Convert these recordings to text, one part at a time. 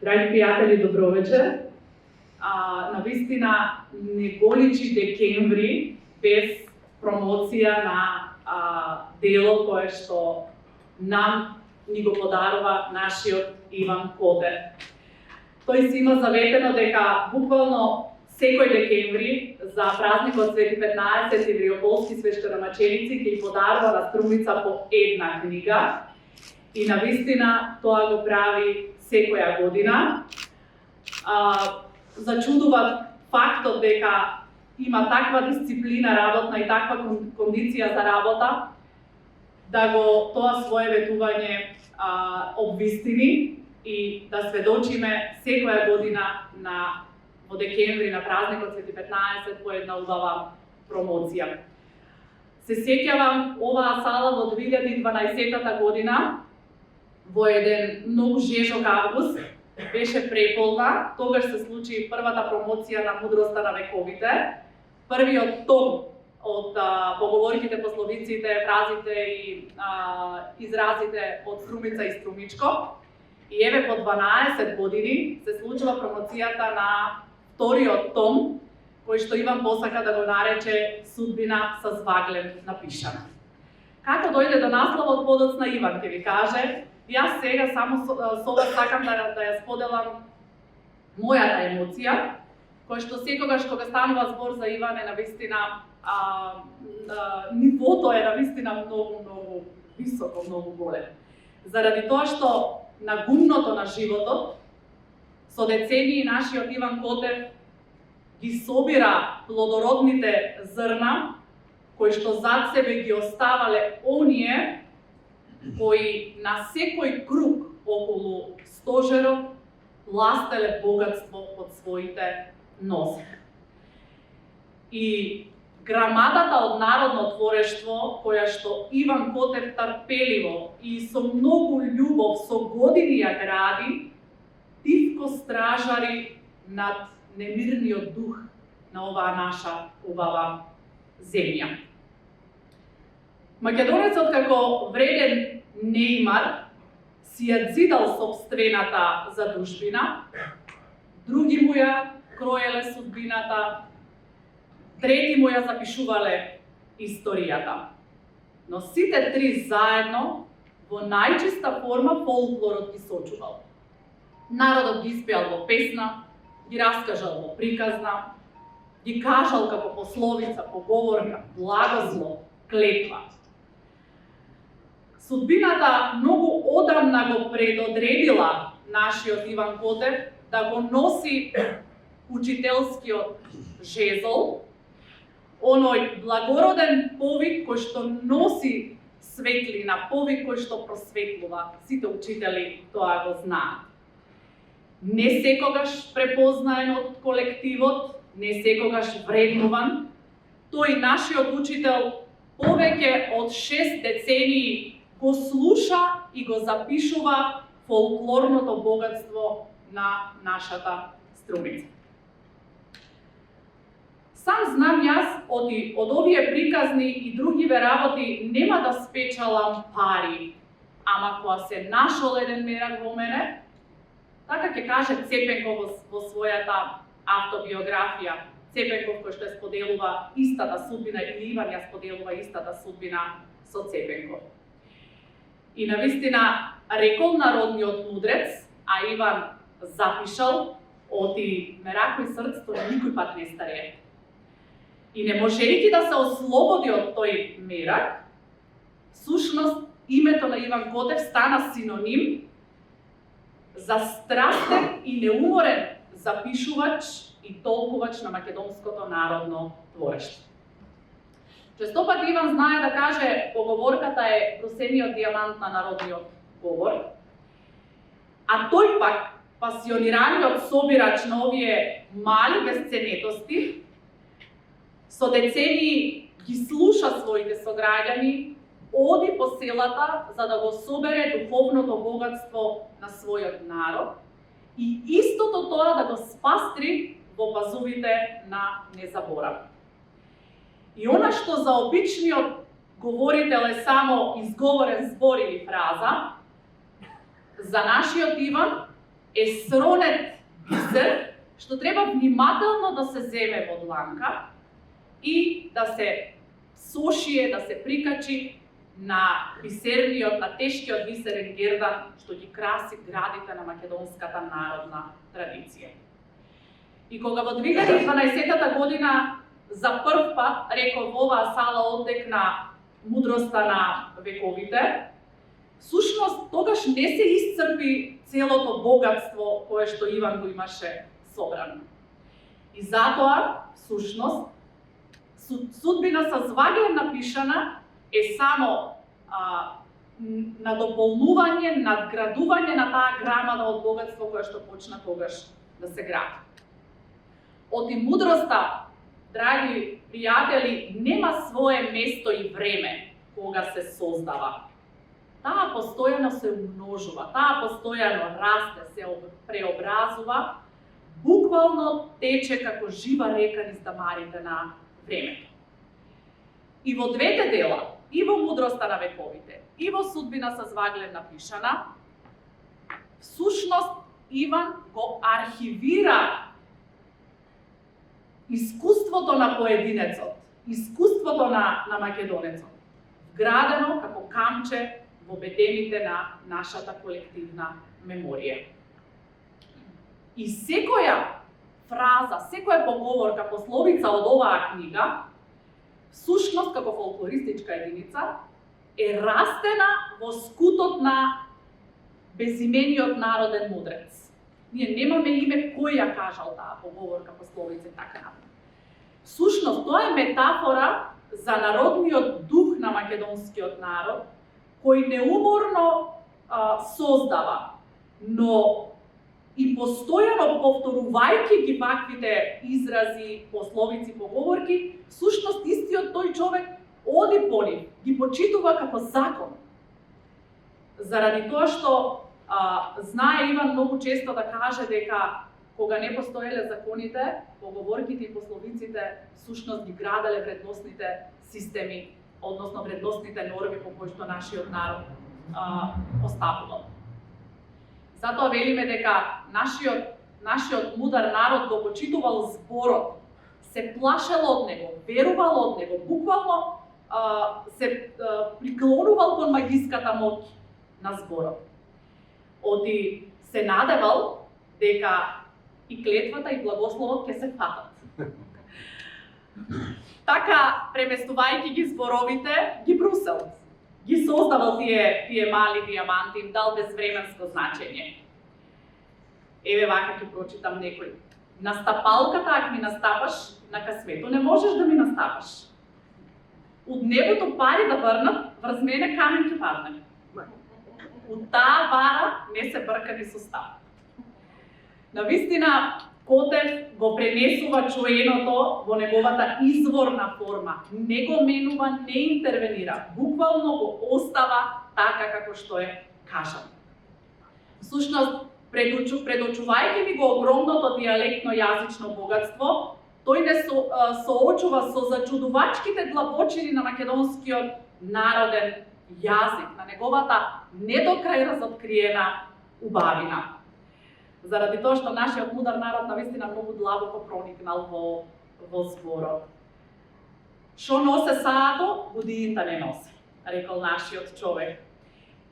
Драги пријатели, добро вечер. Навистина не го личи декември без промоција на дело кое што нам ни го подарува нашиот Иван Котев. Тој си има заветено дека буквално секој декември за празникот Свети 15 и Риополски свештеромаченици ќе подарува на Струмица по една книга и навистина тоа го прави секоја година. Зачудува фактот дека има таква дисциплина работна и таква кондиција за работа да го тоа свое ветување обвистини и да сведочиме секоја година во декември на празникот Свети 15 по една убава промоција. Се сеќавам оваа сала во 2012 година во еден многу жежок август беше преполна, тогаш се случи првата промоција на Мудроста на вековите, првиот том од поговорките, пословиците, фразите и изразите од Струмица и Струмичко. И еве по 12 години се случува промоцијата на вториот том, кој што Иван посака да го нарече Судбина со зваглен напишана. Како дојде до насловот Подоц на Иван, ќе ви каже. Јас сега само со вас сакам да ја споделам мојата емоција, која што секогаш кога станува збор за Иван е навистина нивото е навистина многу високо, многу голем. Заради тоа што на гумното на животот со децении нашиот Иван Котев ги собира плодородните зрна кои што зад себе ги оставале оние кои на секој круг околу стожерот ластеле богатство под своите нозе. И грамадата од народно творештво, која што Иван Котев трпеливо и со многу љубов со години ја гради, тивко стражари над немирниот дух на оваа наша убава земја. Македонецот како вреден неимар си ја зидал сопствената задужбина, други му ја кроеле судбината, трети му ја запишувале историјата. Но сите три заедно во најчиста форма фолклорот ги сочувал. Народот ги испеал во песна, ги раскажал во приказна, ги кажал како пословица, поговорка, благослов, клетва. Судбината многу одамна го предодредила нашиот Иван Котев да го носи учителскиот жезл, оној благороден повик кој што носи светлина, повик кој што просветлува. Сите учители тоа го знаат. Не секогаш препознаен од колективот, не секогаш вреднуван, тој нашиот учител повеќе од 6 децении го слуша и го запишува фолклорното богатство на нашата Струмица. Сам знам јас од овие приказни и другиве работи нема да спечалам пари, ама кога се нашол еден мерак во мене, така ќе каже Цепенков во својата автобиографија, Цепенков кој што споделува истата судбина, или Иван ја споделува истата судбина со Цепенков. И навистина рекол народниот мудрец, а Иван запишал, оти мерако и срцето никој пат не старее. И не можејќи да се ослободи од тој мерак, сушност името на Иван Котев стана синоним за страстен и неуморен запишувач и толкувач на македонското народно творештво. Често пати Иван знае да каже, поговорката е брусениот дијамант на народниот говор, а тој пак, пасионираниот собирач на овие мали бесценетости, со децении ги слуша своите сограѓани, оди по селата за да го собере духовното богатство на својот народ и истото тоа да го спастри во пазувите на незаборав. И она што за обичниот говорител е само изговорен збор или фраза, за нашиот Иван е сронет бисер, што треба внимателно да се земе во дланка и да се сошие, да се прикачи на бисерниот, на тешкиот бисерен гердан што ги краси градите на македонската народна традиција. И кога во 2012 година за прв пат, реков, оваа сала оддекна мудроста на вековите, всушност тогаш не се исцрпи целото богатство кое што Иван го имаше собрано. И затоа, всушност, судбина со зваглен напишана е само надополнување, надградување на таа грамада од богатство кое што почна тогаш да се гради. Оти мудроста, драги пријатели, нема свое место и време кога се создава. Таа постојано се умножува, таа постојано расте, се преобразува, буквално тече како жива река низ дамарите на времето. И во двете дела, и во мудроста на вековите, и во судбина со зваглен напишана, всушност Иван го архивира искуството на поединецот, искуството на македонецот, вградено како камче во бедемите на нашата колективна меморија. И секоја фраза, секоја поговорка, пословица од оваа книга, всушност како фолклористичка единица, е растена во скутот на безимениот народен мудрец. Ние немаме име кој ја кажал таа поговорка, пословица и така натаму. Всушност, тоа е метафора за народниот дух на македонскиот народ, кој неуморно создава, но и постојано повторувајќи ги ваквите изрази, пословици, поговорки, всушност истиот тој човек оди по нив, ги почитува како закон. Заради тоа што знае Иван многу често да каже дека кога не постоеле законите, поговорките и пословиците всушност ги граделе вредносните системи, односно вредносните норми по кои што нашиот народ постапува. Затоа велиме дека нашиот мудар народ го почитувал зборот, се плашел од него, верувал од него, буквално се приклонувал кон магиската моќ на зборот. Оти се надевал дека и клетвата и благословот ќе се фатат. Така, преместувајќи ги зборовите, ги брусел. Ги создавал тие мали диаманти, им дал безвременско значење. Еве вака ќе прочитам некој. На стапалката, ако ми настапаш, на късмето не можеш да ми настапаш. Од небото пари да врнат, врз мене камен ќе падне. Од таа бара не се бркани со стап. Навистина, Котев го пренесува чуеното во неговата изворна форма. Не го менува, не интервенира. Буквално го остава така како што е кажано. Всушност, предочувајќи ми го огромното диалектно јазично богатство, тој не соочува со зачудувачките длабочини на македонскиот народен јазик, на неговата недокрај разоткриена убавина. Заради тоа што нашиот мудар народ навистина многу длабоко проникнал во зборот. Шо носе саато, годините не носе, рекол нашиот човек.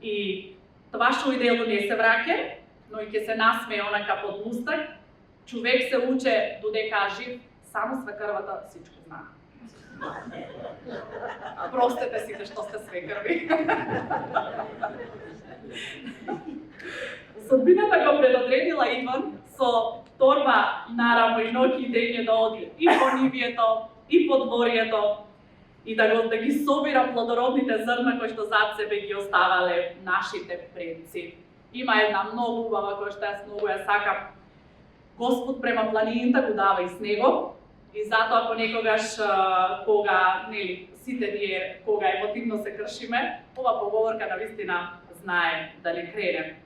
И тоа што и дело не се враќе, но и ќе се насмее онака под мустак, човек се уче додека жив, само свекрвата сичко знае. Простете сите што сте свекрви. Судбината го предодредила Иван со торба нарамо и ноќи и дење да оди и по нивието, и по дворието, и да ги собира плодородните зрна кои што зад себе ги оставале нашите предци. Има една многу убава која што јас многу ја сакам. Господ према планината го дава и снего, и затоа понекогаш кога сите ние кога емотивно се кршиме, ова поговорка навистина знае да не крене.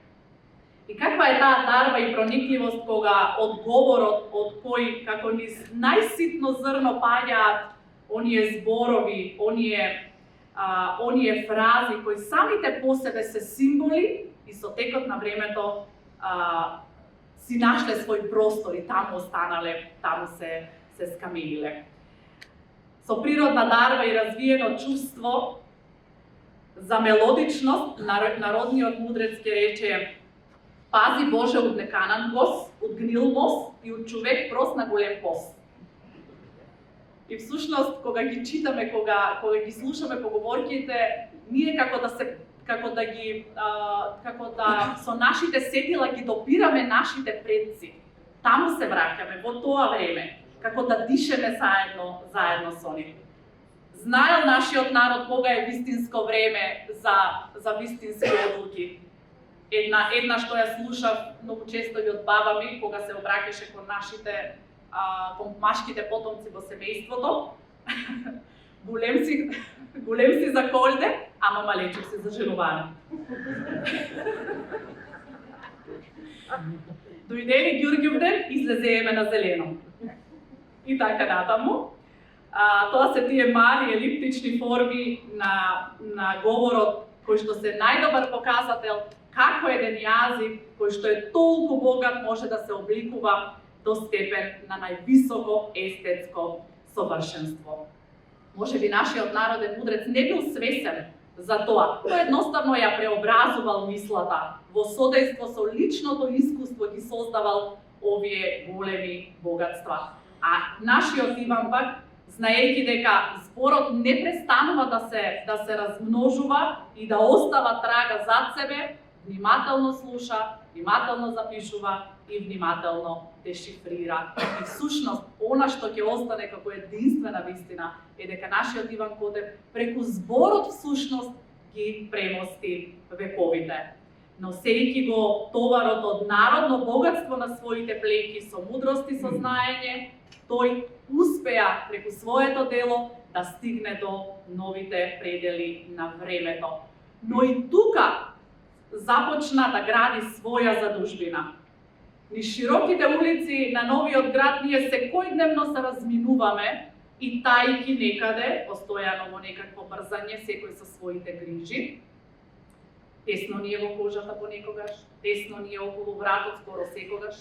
И каква е таа дарба и проникливост кога одговорот од кој како низ најситно зрно паѓаат оние зборови, оние фрази кои самите по себе се символи и со текот на времето си нашле свој простор и таму останале, таму се скамилиле. Со природна дарба и развиено чувство за мелодичност, народниот мудрец ќе рече: пази Боже од неканан гост, од гнил мост и од човек прост на голем пост. И всушност, кога ги читаме, кога ги слушаме поговорките, ние како да со нашите сетила ги допираме нашите предци. Таму се враќаме, во тоа време, како да дишеме заедно со нив. Знаел нашиот народ кога е вистинско време за вистински одлуки. Една што ја слушав многу често и од баба ми, кога се обраќаше кон машките потомци во семејството. Голем си за колде, ама малечок си за женување. Дојде ли Ѓурѓовден, излезееме на зелено. И така натаму. Тоа се тие мали елиптични форми на говорот, кој што се најдобар показател како еден јазик кој што е толку богат може да се обликува до степен на највисоко естетско совршенство. Може би нашиот народен мудрец не бил свесен за тоа, тој едноставно ја преобразувал мислата, во содејство со личното искуство ги создавал овие големи богатства. А нашиот Иван пак, знаејќи дека зборот не престанува да се размножува и да остава трага зад себе, внимателно слуша, внимателно запишува и внимателно дешифрира. И всушност, она што ќе остане како единствена вистина е дека нашиот Иван Котев преку зборот всушност ги премости вековите. Носејќи го товарот од народно богатство на своите плеки со мудрост и со знаење, тој успеа преку своето дело да стигне до новите предели на времето. Но и тука започна да гради своја задужбина. Низ широките улици на новиот град ние секојдневно се разминуваме и тајки некаде, постојано во некакво брзање, секој со своите грижи. Тесно ни е во кожата понекогаш, тесно ни е околу вратот скоро секогаш.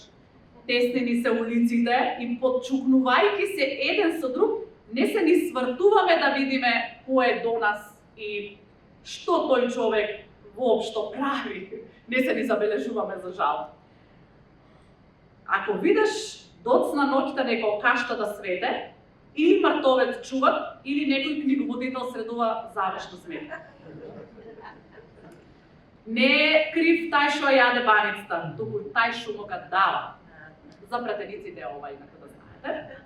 Тесни ни се улиците и подчукнувајќи се еден со друг, не се ни свртуваме да видиме кој е до нас и што тој човек воопшто прави. Не се ни забележуваме за жал. Ако видиш доцна ноќта некој кашта да свете, или мртовец чуват, или некој книговодител средува завешна сметка. Не е крив тај што јаде баницата, туку тај што му га дава. За пратениците е ова, инака да знаете.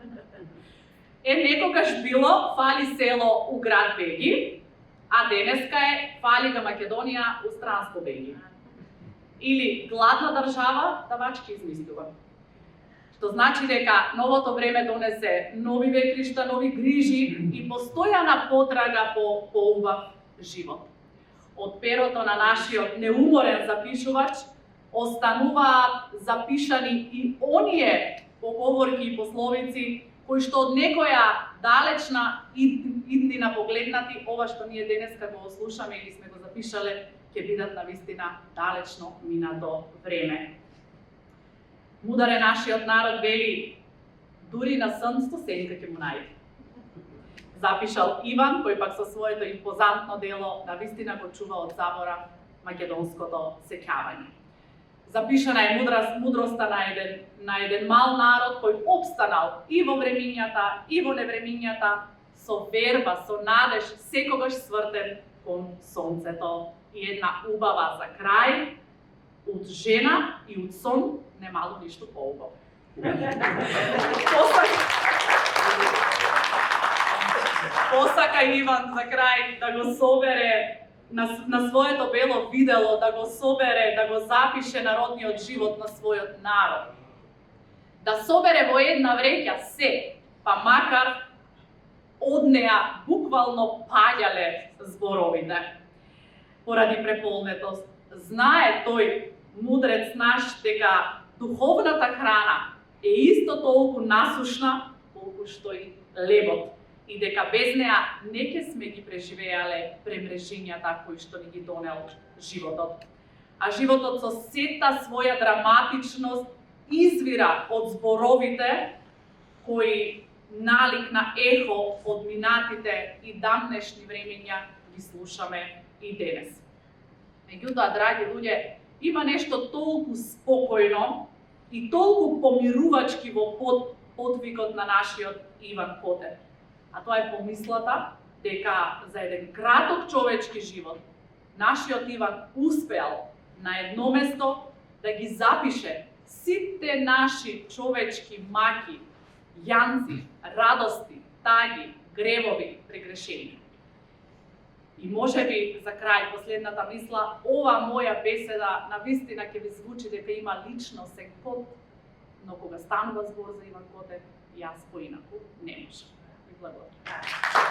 Некогаш било фали село у град Беги, а денеска е фали га Македонија у странство Беги. Или гладна држава давачки измислува. Што значи дека новото време донесе нови ветришта, нови грижи и постојана потрага по убав живот. Од перото на нашиот неуморен запишувач остануваат запишани и оние поговорки и пословици кои што од некоја далечна иднина погледнати, ова што ние денеска го слушаме или сме го запишале, ќе бидат навистина далечно минато време. Мудар е нашиот народ, вели, дури на сонцето сенка ќе му најде. Запишал Иван, кој пак со своето импозантно дело навистина го чува од забора македонското сеќавање. Запишана е мудроста на еден мал народ кој обстанал и во времињата, и во невремињата, со верба, со надеж, секогаш свртен кон сонцето. И една убава за крај, од жена и од сон немало ништо поубаво. Посака Иван за крај да го собере на своето бело видело, да го собере, да го запише народниот живот на својот народ. Да собере во една вреќа се, па макар од неа буквално паѓале зборовите. Поради преполнетост, знае тој мудрец наш дека духовната храна е исто толку насушна колку што и лебот. И дека без неа не ќе сме ги преживеале премрежињата кои што ни ги донел животот. А животот со сета своја драматичност извира од зборовите кои налик на ехо од минатите и дамнешни времења ги слушаме и денес. Меѓутоа, драги луѓе, има нешто толку спокојно и толку помирувачки во подвигот на нашиот Иван Котев. А тоа е помислата дека за еден краток човечки живот нашиот Иван успеал на едно место да ги запише сите наши човечки маки, јанци, радости, таги, гревови, прегрешенија. И можеби за крај последната мисла, ова моја беседа навистина ќе ви звучи дека има личносен код, но кога станува збор за Иван Котев, јас поинаку не можам. Ви благодарам.